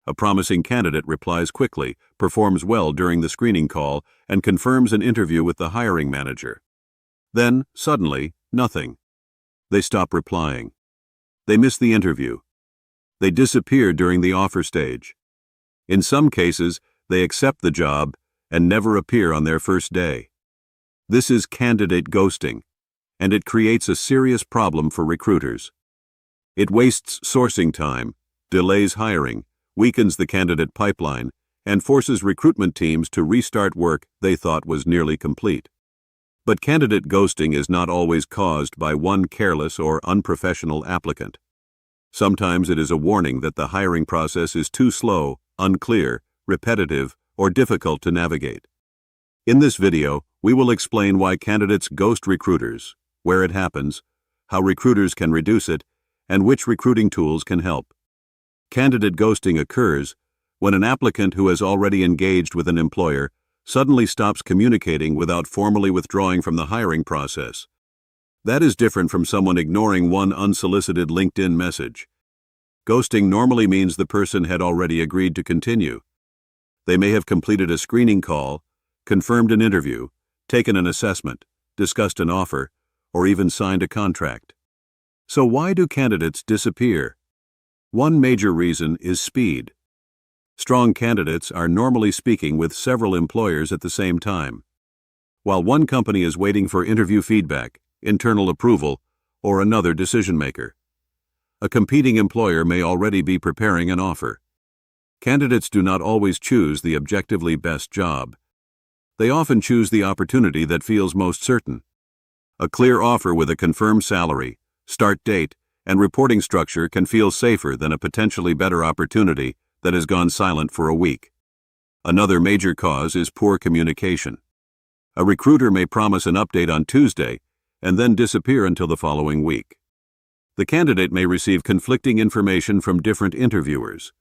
A promising candidate replies quickly, performs well during the screening call, and confirms an interview with the hiring manager. Then, suddenly, nothing. They stop replying. They miss the interview. They disappear during the offer stage. In some cases, they accept the job and never appear on their first day. This is candidate ghosting, and it creates a serious problem for recruiters. It wastes sourcing time, delays hiring, weakens the candidate pipeline, and forces recruitment teams to restart work they thought was nearly complete. But candidate ghosting is not always caused by one careless or unprofessional applicant. Sometimes it is a warning that the hiring process is too slow, unclear, repetitive, or difficult to navigate. In this video, we will explain why candidates ghost recruiters, where it happens, how recruiters can reduce it, and which recruiting tools can help. Candidate ghosting occurs when an applicant who has already engaged with an employer suddenly stops communicating without formally withdrawing from the hiring process. That is different from someone ignoring one unsolicited LinkedIn message. Ghosting normally means the person had already agreed to continue. They may have completed a screening call, confirmed an interview, taken an assessment, discussed an offer, or even signed a contract. So why do candidates disappear? One major reason is speed. Strong candidates are normally speaking with several employers at the same time. While one company is waiting for interview feedback, internal approval, or another decision-maker, a competing employer may already be preparing an offer. Candidates do not always choose the objectively best job. They often choose the opportunity that feels most certain. A clear offer with a confirmed salary, start date, and reporting structure can feel safer than a potentially better opportunity that has gone silent for a week. Another major cause is poor communication. A recruiter may promise an update on Tuesday and then disappear until the following week. The candidate may receive conflicting information from different interviewers.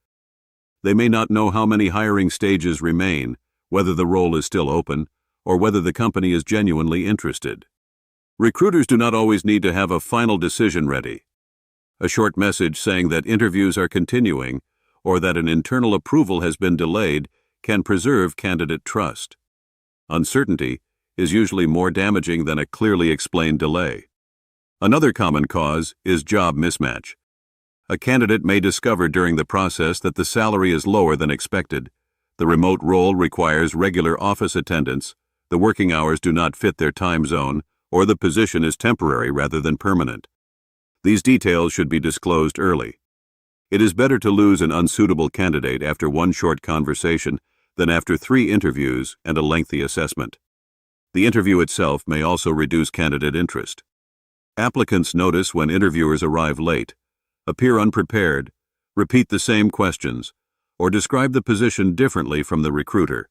They may not know how many hiring stages remain, whether the role is still open, or whether the company is genuinely interested. Recruiters do not always need to have a final decision ready. A short message saying that interviews are continuing or that an internal approval has been delayed can preserve candidate trust. Uncertainty is usually more damaging than a clearly explained delay. Another common cause is job mismatch. A candidate may discover during the process that the salary is lower than expected, the remote role requires regular office attendance, the working hours do not fit their time zone, or the position is temporary rather than permanent. These details should be disclosed early. It is better to lose an unsuitable candidate after one short conversation than after 3 interviews and a lengthy assessment. The interview itself may also reduce candidate interest. Applicants notice when interviewers arrive late, appear unprepared, repeat the same questions, or describe the position differently from the recruiter.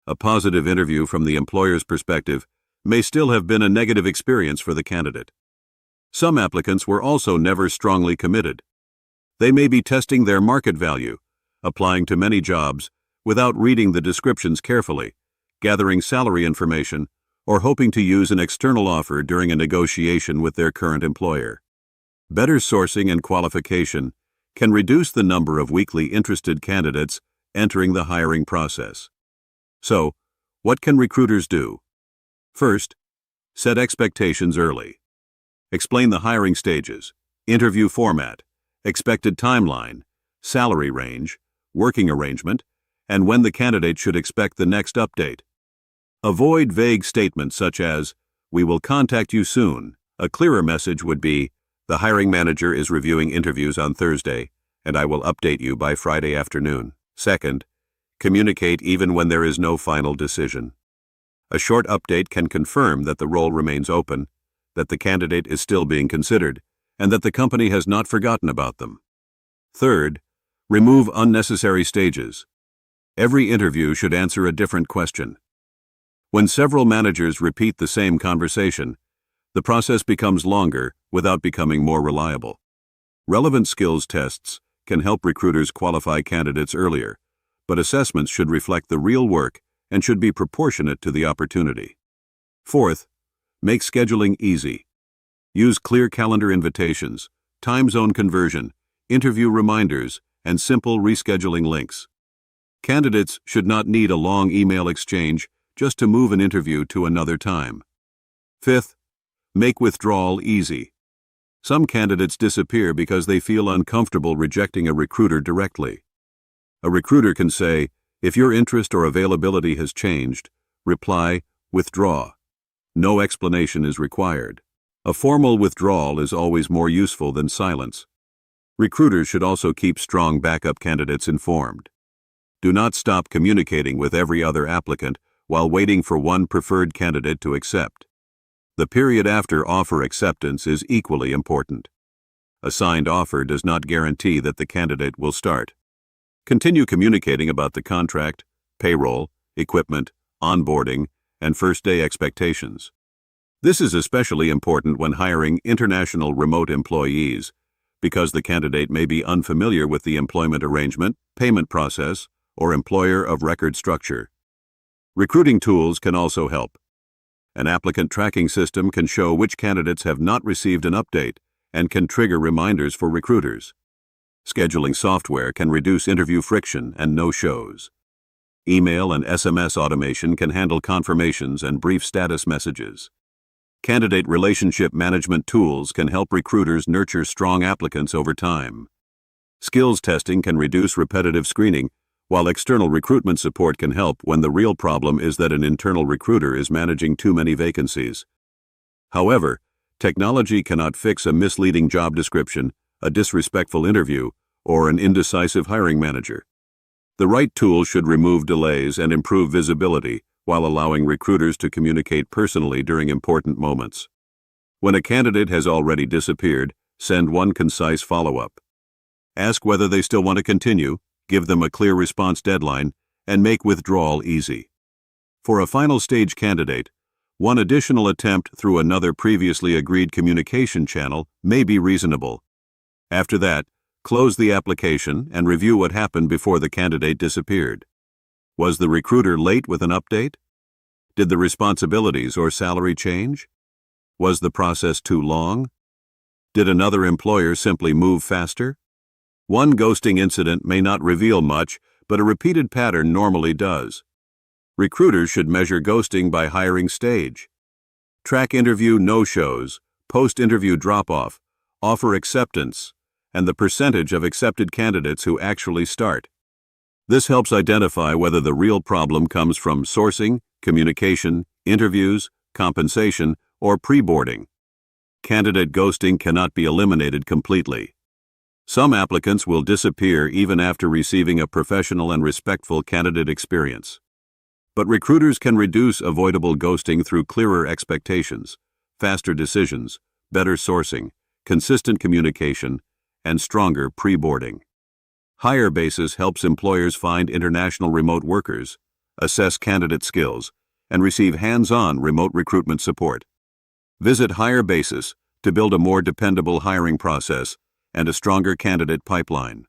A positive interview from the employer's perspective may still have been a negative experience for the candidate. Some applicants were also never strongly committed. They may be testing their market value, applying to many jobs without reading the descriptions carefully, gathering salary information, or hoping to use an external offer during a negotiation with their current employer. Better sourcing and qualification can reduce the number of weakly interested candidates entering the hiring process. So, what can recruiters do? First, set expectations early. Explain the hiring stages, interview format, expected timeline, salary range, working arrangement, and when the candidate should expect the next update. Avoid vague statements such as, "We will contact you soon." A clearer message would be, "The hiring manager is reviewing interviews on Thursday, and I will update you by Friday afternoon." Second, communicate even when there is no final decision. A short update can confirm that the role remains open, that the candidate is still being considered, and that the company has not forgotten about them. Third, remove unnecessary stages. Every interview should answer a different question. When several managers repeat the same conversation, the process becomes longer without becoming more reliable. Relevant skills tests can help recruiters qualify candidates earlier, but assessments should reflect the real work and should be proportionate to the opportunity. Fourth, make scheduling easy. Use clear calendar invitations, time zone conversion, interview reminders, and simple rescheduling links. Candidates should not need a long email exchange just to move an interview to another time. Fifth, make withdrawal easy. Some candidates disappear because they feel uncomfortable rejecting a recruiter directly. A recruiter can say, "If your interest or availability has changed, reply, withdraw." No explanation is required. A formal withdrawal is always more useful than silence. Recruiters should also keep strong backup candidates informed. Do not stop communicating with every other applicant while waiting for one preferred candidate to accept. The period after offer acceptance is equally important. A signed offer does not guarantee that the candidate will start. Continue communicating about the contract, payroll, equipment, onboarding, and first-day expectations. This is especially important when hiring international remote employees, because the candidate may be unfamiliar with the employment arrangement, payment process, or employer of record structure. Recruiting tools can also help. An applicant tracking system can show which candidates have not received an update and can trigger reminders for recruiters. Scheduling software can reduce interview friction and no-shows. Email and SMS automation can handle confirmations and brief status messages. Candidate relationship management tools can help recruiters nurture strong applicants over time. Skills testing can reduce repetitive screening, while external recruitment support can help when the real problem is that an internal recruiter is managing too many vacancies. However, technology cannot fix a misleading job description, a disrespectful interview, or an indecisive hiring manager. The right tool should remove delays and improve visibility while allowing recruiters to communicate personally during important moments. When a candidate has already disappeared, send one concise follow-up. Ask whether they still want to continue, give them a clear response deadline, and make withdrawal easy. For a final stage candidate, one additional attempt through another previously agreed communication channel may be reasonable. After that, close the application and review what happened before the candidate disappeared. Was the recruiter late with an update? Did the responsibilities or salary change? Was the process too long? Did another employer simply move faster? One ghosting incident may not reveal much, but a repeated pattern normally does. Recruiters should measure ghosting by hiring stage. Track interview no-shows, post-interview drop-off, offer acceptance, and the percentage of accepted candidates who actually start. This helps identify whether the real problem comes from sourcing, communication, interviews, compensation, or preboarding. Candidate ghosting cannot be eliminated completely. Some applicants will disappear even after receiving a professional and respectful candidate experience. But recruiters can reduce avoidable ghosting through clearer expectations, faster decisions, better sourcing, consistent communication, and stronger preboarding. HireBasis helps employers find international remote workers, assess candidate skills, and receive hands-on remote recruitment support. Visit HireBasis to build a more dependable hiring process and a stronger candidate pipeline.